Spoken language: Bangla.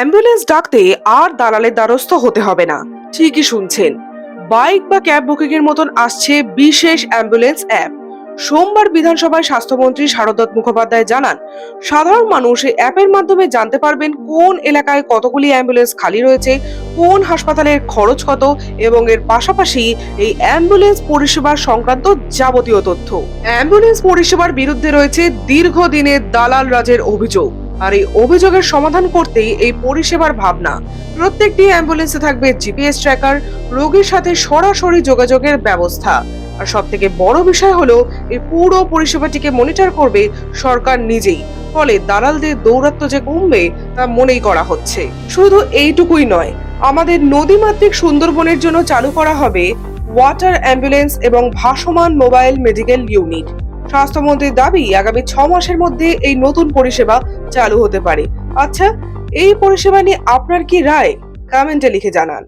অ্যাম্বুলেন্স ডাকতে আর দালালের দ্বারস্থ হতে হবে না। ঠিকই শুনছেন, বাইক বা ক্যাব বুকিং এর মতন আসছে বিশেষ অ্যাম্বুলেন্স অ্যাপ। সোমবার বিধানসভায় স্বাস্থ্যমন্ত্রী শারদত্ত মুখোপাধ্যায় জানান, সাধারণ মানুষ এই অ্যাপের মাধ্যমে জানতে পারবেন কোন এলাকায় কতগুলি অ্যাম্বুলেন্স খালি রয়েছে, কোন হাসপাতালের খরচ কত এবং এর পাশাপাশি এই অ্যাম্বুলেন্স পরিষেবা সংক্রান্ত যাবতীয় তথ্য। অ্যাম্বুলেন্স পরিষেবার বিরুদ্ধে রয়েছে দীর্ঘদিনের দালাল রাজের অভিযোগ, আর এই অভিযোগের সমাধান করতেই এই পরিষেবার ভাবনা। প্রত্যেকটি অ্যাম্বুলেন্সে থাকবে জিপিএস ট্র্যাকার, রোগীর সাথে সরাসরি যোগাযোগের ব্যবস্থা। আর সব থেকে বড় বিষয় হলো, এই পুরো পরিষেবাটিকে মনিটর করবে সরকার নিজেই। ফলে দালালদের দৌরাত্ম্য যে কমবে তা মনেই করা হচ্ছে। শুধু এইটুকুই নয়, আমাদের নদীমাতৃক সুন্দরবনের জন্য চালু করা হবে ওয়াটার অ্যাম্বুলেন্স এবং ভাসমান মোবাইল মেডিকেল ইউনিট। স্বাস্থ্যমন্ত্রীর দাবি, আগামী 6 মাসের মধ্যে এই নতুন পরিষেবা চালু হতে পারে। আচ্ছা, এই পরিষেবা নিয়ে আপনার কি রায়? কমেন্টে লিখে জানান।